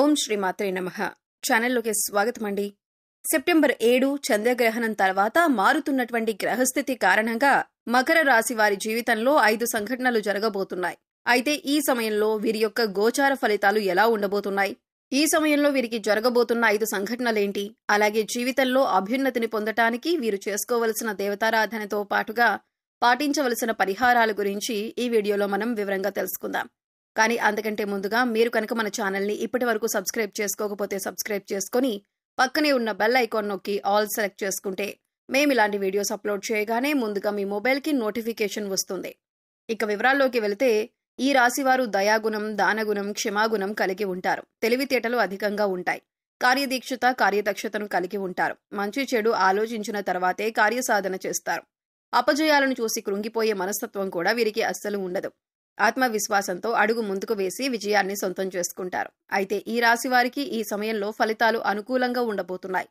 ఓం శ్రీ మాత్రే నమః. ఛానల్లోకి స్వాగతం అండి. సెప్టెంబర్ 7 చంద్రగ్రహణం తర్వాత మారుతున్నటువంటి గ్రహస్థితి కారణంగా మకర రాశి వారి జీవితంలో 5 సంఘటనలు జరగబోతున్నాయి. అయితే ఈ సమయంలో వీరి యొక్క గోచార ఫలితాలు ఎలా ఉండబోతున్నాయి? ఈ సమయంలో వీరికి జరగబోతున్న 5 సంఘటనలేంటి? అలాగే జీవితంలో అభ్యున్నతిని పొందటానికి వీరు చేసుకోవలసిన దేవతారాధనతో పాటుగా పాటించవలసిన పరిహారాల గురించి ఈ వీడియోలో మనం వివరంగా తెలుసుకుందాం. కానీ అంతకంటే ముందుగా మీరు కనుక మన ఛానల్ని ఇప్పటి వరకు సబ్స్క్రైబ్ చేసుకోకపోతే సబ్స్క్రైబ్ చేసుకొని పక్కనే ఉన్న బెల్ ఐకాన్ నొక్కి ఆల్ సెలెక్ట్ చేసుకుంటే మేము ఇలాంటి వీడియోస్ అప్లోడ్ చేయగానే ముందుగా మీ మొబైల్కి నోటిఫికేషన్ వస్తుంది. ఇక వివరాల్లోకి వెళితే ఈ రాశివారు దయాగుణం, దానగుణం, క్షమాగుణం కలిగి ఉంటారు. తెలివితేటలు అధికంగా ఉంటాయి. కార్యదీక్షత, కార్యదక్షతను కలిగి ఉంటారు. మంచి చెడు ఆలోచించిన తర్వాతే కార్యసాధన చేస్తారు. అపజయాలను చూసి కృంగిపోయే మనస్తత్వం కూడా వీరికి అస్సలు ఉండదు. ఆత్మవిశ్వాసంతో అడుగు ముందుకు వేసి విజయాన్ని సొంతం చేసుకుంటారు. అయితే ఈ రాశి వారికి ఈ సమయంలో ఫలితాలు అనుకూలంగా ఉండబోతున్నాయి.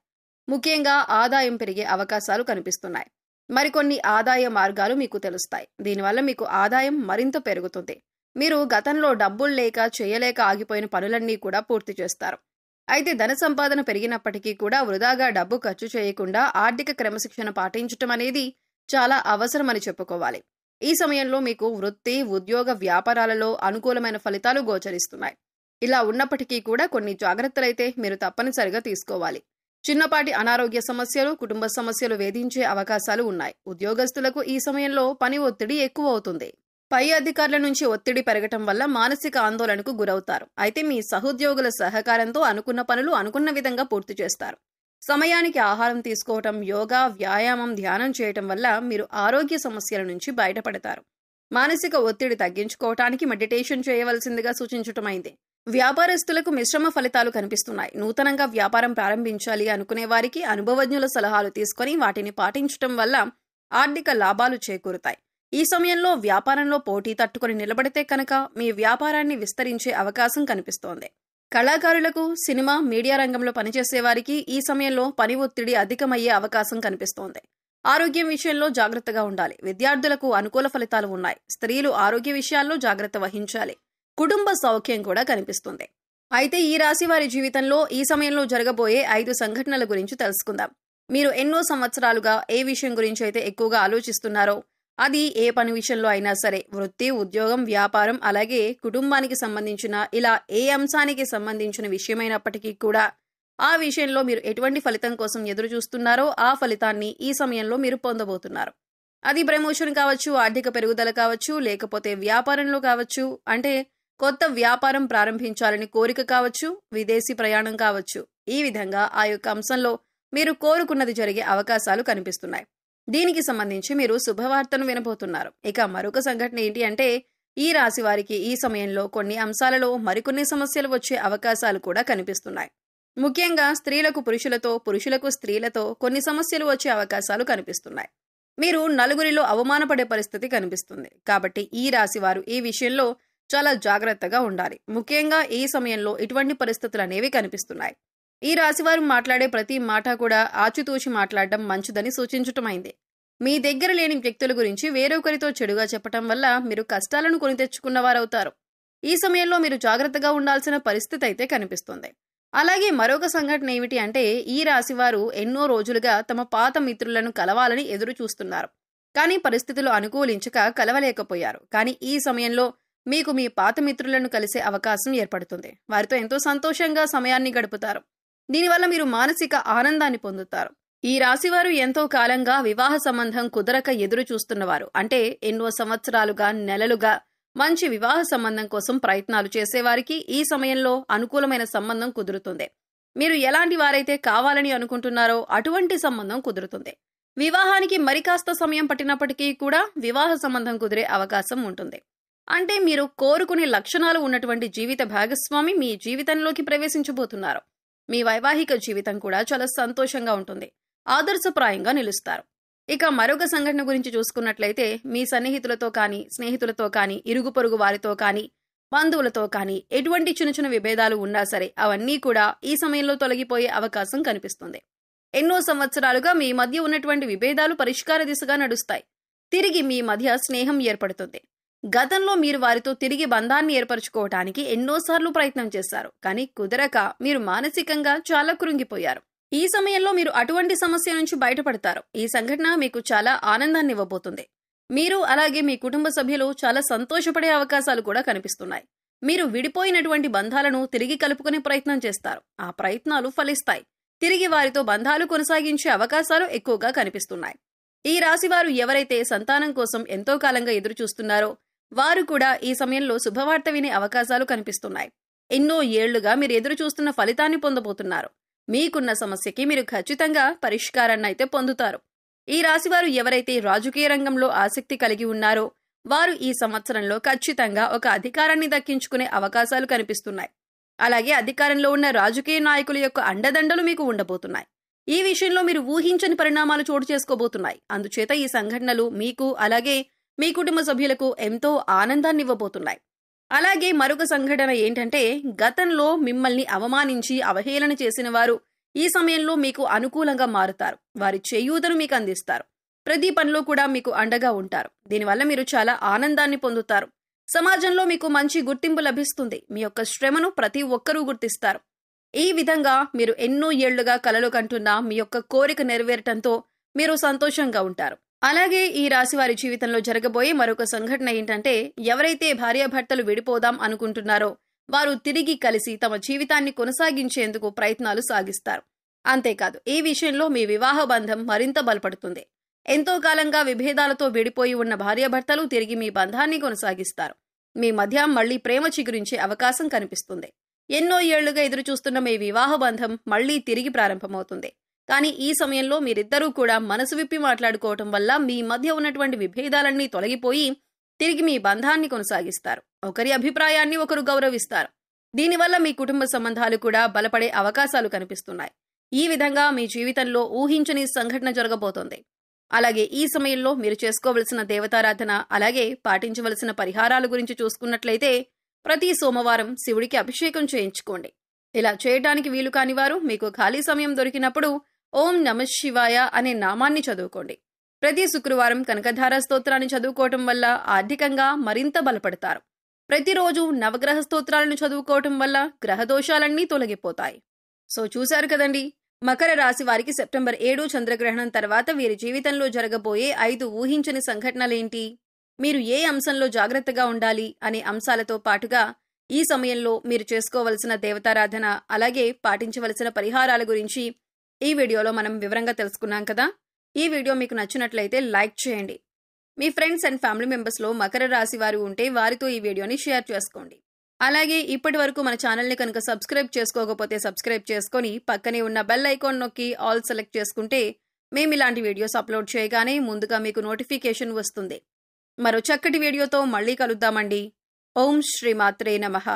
ముఖ్యంగా ఆదాయం పెరిగే అవకాశాలు కనిపిస్తున్నాయి. మరికొన్ని ఆదాయ మార్గాలు మీకు తెలుస్తాయి. దీనివల్ల మీకు ఆదాయం మరింత పెరుగుతుంది. మీరు గతంలో డబ్బులు లేక చేయలేక ఆగిపోయిన పనులన్నీ కూడా పూర్తి చేస్తారు. అయితే ధన సంపాదన పెరిగినప్పటికీ కూడా వృధాగా డబ్బు ఖర్చు చేయకుండా ఆర్థిక క్రమశిక్షణ పాటించటం అనేది చాలా అవసరమని చెప్పుకోవాలి. ఈ సమయంలో మీకు వృత్తి, ఉద్యోగ, వ్యాపారాలలో అనుకూలమైన ఫలితాలు గోచరిస్తున్నాయి. ఇలా ఉన్నప్పటికీ కూడా కొన్ని జాగ్రత్తలైతే మీరు తప్పనిసరిగా తీసుకోవాలి. చిన్నపాటి అనారోగ్య సమస్యలు, కుటుంబ సమస్యలు వేధించే అవకాశాలు ఉన్నాయి. ఉద్యోగస్తులకు ఈ సమయంలో పని ఒత్తిడి ఎక్కువ అవుతుంది. పై అధికారుల నుంచి ఒత్తిడి పెరగటం వల్ల మానసిక ఆందోళనకు గురవుతారు. అయితే మీ సహోద్యోగుల సహకారంతో అనుకున్న పనులు అనుకున్న విధంగా పూర్తి చేస్తారు. సమయానికి ఆహారం తీసుకోవటం, యోగా, వ్యాయామం, ధ్యానం చేయటం వల్ల మీరు ఆరోగ్య సమస్యల నుంచి బయటపడతారు. మానసిక ఒత్తిడి తగ్గించుకోవటానికి మెడిటేషన్ చేయవలసిందిగా సూచించటమైంది. వ్యాపారస్తులకు మిశ్రమ ఫలితాలు కనిపిస్తున్నాయి. నూతనంగా వ్యాపారం ప్రారంభించాలి అనుకునే వారికి అనుభవజ్ఞుల సలహాలు తీసుకుని వాటిని పాటించటం వల్ల ఆర్థిక లాభాలు చేకూరుతాయి. ఈ సమయంలో వ్యాపారంలో పోటీ తట్టుకుని నిలబడితే కనుక మీ వ్యాపారాన్ని విస్తరించే అవకాశం కనిపిస్తోంది. కళాకారులకు, సినిమా, మీడియా రంగంలో పనిచేసే వారికి ఈ సమయంలో పని ఒత్తిడి అధికమయ్యే అవకాశం కనిపిస్తోంది. ఆరోగ్యం విషయంలో జాగ్రత్తగా ఉండాలి. విద్యార్థులకు అనుకూల ఫలితాలు ఉన్నాయి. స్త్రీలు ఆరోగ్య విషయాల్లో జాగ్రత్త వహించాలి. కుటుంబ సౌఖ్యం కూడా కనిపిస్తుంది. అయితే ఈ రాశి వారి జీవితంలో ఈ సమయంలో జరగబోయే 5 సంఘటనల గురించి తెలుసుకుందాం. మీరు ఎన్నో సంవత్సరాలుగా ఏ విషయం గురించి అయితే ఎక్కువగా ఆలోచిస్తున్నారో, అది ఏ పని విషయంలో అయినా సరే, వృత్తి, ఉద్యోగం, వ్యాపారం, అలాగే కుటుంబానికి సంబంధించిన ఇలా ఏ అంశానికి సంబంధించిన విషయమైనప్పటికీ కూడా ఆ విషయంలో మీరు ఎటువంటి ఫలితం కోసం ఎదురు చూస్తున్నారో ఆ ఫలితాన్ని ఈ సమయంలో మీరు పొందబోతున్నారు. అది ప్రమోషన్ కావచ్చు, ఆర్థిక పెరుగుదల కావచ్చు, లేకపోతే వ్యాపారంలో కావచ్చు, అంటే కొత్త వ్యాపారం ప్రారంభించాలని కోరిక కావచ్చు, విదేశీ ప్రయాణం కావచ్చు. ఈ విధంగా ఆ యొక్క అంశంలో మీరు కోరుకున్నది జరిగే అవకాశాలు కనిపిస్తున్నాయి. దీనికి సంబంధించి మీరు శుభవార్తను వినబోతున్నారు. ఇక మరొక సంఘటన ఏంటి అంటే ఈ రాశి వారికి ఈ సమయంలో కొన్ని అంశాలలో మరికొన్ని సమస్యలు వచ్చే అవకాశాలు కూడా కనిపిస్తున్నాయి. ముఖ్యంగా స్త్రీలకు పురుషులతో, పురుషులకు స్త్రీలతో కొన్ని సమస్యలు వచ్చే అవకాశాలు కనిపిస్తున్నాయి. మీరు నలుగురిలో అవమానపడే పరిస్థితి కనిపిస్తుంది. కాబట్టి ఈ రాశి వారు ఈ విషయంలో చాలా జాగ్రత్తగా ఉండాలి. ముఖ్యంగా ఈ సమయంలో ఇటువంటి పరిస్థితులు అనేవి కనిపిస్తున్నాయి. ఈ రాశివారు మాట్లాడే ప్రతి మాట కూడా ఆచితూచి మాట్లాడడం మంచిదని సూచించటమైంది. మీ దగ్గర లేని వ్యక్తుల గురించి వేరొకరితో చెడుగా చెప్పటం వల్ల మీరు కష్టాలను కొని తెచ్చుకున్నవారవుతారు. ఈ సమయంలో మీరు జాగ్రత్తగా ఉండాల్సిన పరిస్థితి అయితే కనిపిస్తుంది. అలాగే మరొక సంఘటన ఏమిటి అంటే ఈ రాశివారు ఎన్నో రోజులుగా తమ పాత మిత్రులను కలవాలని ఎదురు చూస్తున్నారు. కానీ పరిస్థితులు అనుకూలించక కలవలేకపోయారు. కానీ ఈ సమయంలో మీకు మీ పాత మిత్రులను కలిసే అవకాశం ఏర్పడుతుంది. వారితో ఎంతో సంతోషంగా సమయాన్ని గడుపుతారు. దీనివల్ల మీరు మానసిక ఆనందాన్ని పొందుతారు. ఈ రాశివారు ఎంతో కాలంగా వివాహ సంబంధం కుదరక ఎదురు చూస్తున్నవారు, అంటే ఎన్నో సంవత్సరాలుగా, నెలలుగా మంచి వివాహ సంబంధం కోసం ప్రయత్నాలు చేసేవారికి ఈ సమయంలో అనుకూలమైన సంబంధం కుదురుతుంది. మీరు ఎలాంటి వారైతే కావాలని అనుకుంటున్నారో అటువంటి సంబంధం కుదురుతుంది. వివాహానికి మరికాస్త సమయం పట్టినప్పటికీ కూడా వివాహ సంబంధం కుదిరే అవకాశం ఉంటుంది. అంటే మీరు కోరుకునే లక్షణాలు ఉన్నటువంటి జీవిత భాగస్వామి మీ జీవితంలోకి ప్రవేశించబోతున్నారు. మీ వైవాహిక జీవితం కూడా చాలా సంతోషంగా ఉంటుంది. ఆదర్శప్రాయంగా నిలుస్తారు. ఇక మరొక సంఘటన గురించి చూసుకున్నట్లయితే మీ సన్నిహితులతో కానీ, స్నేహితులతో కానీ, ఇరుగు పొరుగు వారితో కానీ, బంధువులతో కానీ ఎటువంటి చిన్న చిన్న విభేదాలు ఉన్నా సరే అవన్నీ కూడా ఈ సమయంలో తొలగిపోయే అవకాశం కనిపిస్తుంది. ఎన్నో సంవత్సరాలుగా మీ మధ్య ఉన్నటువంటి విభేదాలు పరిష్కార దిశగా నడుస్తాయి. తిరిగి మీ మధ్య స్నేహం ఏర్పడుతుంది. గతంలో మీరు వారితో తిరిగి బంధాన్ని ఏర్పరచుకోవటానికి ఎన్నోసార్లు ప్రయత్నం చేశారు, కానీ కుదరక మీరు మానసికంగా చాలా కృంగిపోయారు. ఈ సమయంలో మీరు అటువంటి సమస్య నుంచి బయటపడతారు. ఈ సంఘటన మీకు చాలా ఆనందాన్ని ఇవ్వబోతుంది. మీరు అలాగే మీ కుటుంబ సభ్యులు చాలా సంతోషపడే అవకాశాలు కూడా కనిపిస్తున్నాయి. మీరు విడిపోయినటువంటి బంధాలను తిరిగి కలుపుకునే ప్రయత్నం చేస్తారు. ఆ ప్రయత్నాలు ఫలిస్తాయి. తిరిగి వారితో బంధాలు కొనసాగించే అవకాశాలు ఎక్కువగా కనిపిస్తున్నాయి. ఈ రాశివారు ఎవరైతే సంతానం కోసం ఎంతో కాలంగా ఎదురు చూస్తున్నారో వారు కూడా ఈ సమయంలో శుభవార్త వినే అవకాశాలు కనిపిస్తున్నాయి. ఎన్నో ఏళ్లుగా మీరు ఎదురు చూస్తున్న ఫలితాన్ని పొందబోతున్నారు. మీకున్న సమస్యకి మీరు ఖచ్చితంగా పరిష్కారాన్ని అయితే పొందుతారు. ఈ రాశివారు ఎవరైతే రాజకీయ రంగంలో ఆసక్తి కలిగి ఉన్నారో వారు ఈ సంవత్సరంలో ఖచ్చితంగా ఒక అధికారాన్ని దక్కించుకునే అవకాశాలు కనిపిస్తున్నాయి. అలాగే అధికారంలో ఉన్న రాజకీయ నాయకుల యొక్క అండదండలు మీకు ఉండబోతున్నాయి. ఈ విషయంలో మీరు ఊహించని పరిణామాలు చోటు చేసుకోబోతున్నాయి. అందుచేత ఈ సంఘటనలు మీకు అలాగే మీ కుటుంబ సభ్యులకు ఎంతో ఆనందాన్ని ఇవ్వబోతున్నాయి. అలాగే మరొక సంఘటన ఏంటంటే, గతంలో మిమ్మల్ని అవమానించి అవహేళన చేసిన వారు ఈ సమయంలో మీకు అనుకూలంగా మారుతారు. వారి చేయూతను మీకు అందిస్తారు. ప్రతి పనిలో కూడా మీకు అండగా ఉంటారు. దీనివల్ల మీరు చాలా ఆనందాన్ని పొందుతారు. సమాజంలో మీకు మంచి గుర్తింపు లభిస్తుంది. మీ యొక్క శ్రమను ప్రతి ఒక్కరూ గుర్తిస్తారు. ఈ విధంగా మీరు ఎన్నో ఏళ్లుగా కలలు కంటున్న మీ యొక్క కోరిక నెరవేరటంతో మీరు సంతోషంగా ఉంటారు. అలాగే ఈ రాశి వారి జీవితంలో జరగబోయే మరొక సంఘటన ఏంటంటే, ఎవరైతే భార్యాభర్తలు విడిపోదాం అనుకుంటున్నారో వారు తిరిగి కలిసి తమ జీవితాన్ని కొనసాగించేందుకు ప్రయత్నాలు సాగిస్తారు. అంతేకాదు ఈ విషయంలో మీ వివాహ బంధం మరింత బలపడుతుంది. ఎంతో కాలంగా విభేదాలతో విడిపోయి ఉన్న భార్యాభర్తలు తిరిగి మీ బంధాన్ని కొనసాగిస్తారు. మీ మధ్య మళ్లీ ప్రేమ చిగురించే అవకాశం కనిపిస్తుంది. ఎన్నో ఏళ్లుగా ఎదురుచూస్తున్న మీ వివాహ బంధం మళ్లీ తిరిగి ప్రారంభమవుతుంది. కానీ ఈ సమయంలో మీరిద్దరూ కూడా మనసు విప్పి మాట్లాడుకోవటం వల్ల మీ మధ్య ఉన్నటువంటి విభేదాలన్నీ తొలగిపోయి తిరిగి మీ బంధాన్ని కొనసాగిస్తారు. ఒకరి అభిప్రాయాన్ని ఒకరు గౌరవిస్తారు. దీనివల్ల మీ కుటుంబ సంబంధాలు కూడా బలపడే అవకాశాలు కనిపిస్తున్నాయి. ఈ విధంగా మీ జీవితంలో ఊహించని సంఘటన జరగబోతోంది. అలాగే ఈ సమయంలో మీరు చేసుకోవలసిన దేవతారాధన అలాగే పాటించవలసిన పరిహారాల గురించి చూసుకున్నట్లయితే, ప్రతి సోమవారం శివుడికి అభిషేకం చేయించుకోండి. ఇలా చేయడానికి వీలు కాని వారు మీకు ఖాళీ సమయం దొరికినప్పుడు ఓం నమః శివాయ అనే నామాన్ని చదువుకోండి. ప్రతి శుక్రవారం కనకధార స్తోత్రాన్ని చదువుకోవటం వల్ల ఆర్థికంగా మరింత బలపడతారు. ప్రతిరోజు నవగ్రహ స్తోత్రాలను చదువుకోవటం వల్ల గ్రహదోషాలన్నీ తొలగిపోతాయి. సో చూశారు కదండి, మకర రాశి వారికి సెప్టెంబర్ 7 చంద్రగ్రహణం తర్వాత వీరి జీవితంలో జరగబోయే 5 ఊహించని సంఘటనలేంటి, మీరు ఏ అంశంలో జాగ్రత్తగా ఉండాలి అనే అంశాలతో పాటుగా ఈ సమయంలో మీరు చేసుకోవలసిన దేవతారాధన అలాగే పాటించవలసిన పరిహారాల గురించి ఈ వీడియోలో మనం వివరంగా తెలుసుకున్నాం కదా. ఈ వీడియో మీకు నచ్చినట్లయితే లైక్ చేయండి. మీ ఫ్రెండ్స్ అండ్ ఫ్యామిలీ మెంబర్స్లో మకర రాశి వారు ఉంటే వారితో ఈ వీడియోని షేర్ చేసుకోండి. అలాగే ఇప్పటి వరకు మన ఛానల్ని కనుక సబ్స్క్రైబ్ చేసుకోకపోతే సబ్స్క్రైబ్ చేసుకొని పక్కనే ఉన్న బెల్ ఐకాన్ నొక్కి ఆల్ సెలెక్ట్ చేసుకుంటే మేము ఇలాంటి వీడియోస్ అప్లోడ్ చేయగానే ముందుగా మీకు నోటిఫికేషన్ వస్తుంది. మరో చక్కటి వీడియోతో మళ్ళీ కలుద్దామండి. ఓం శ్రీమాత్రే నమః.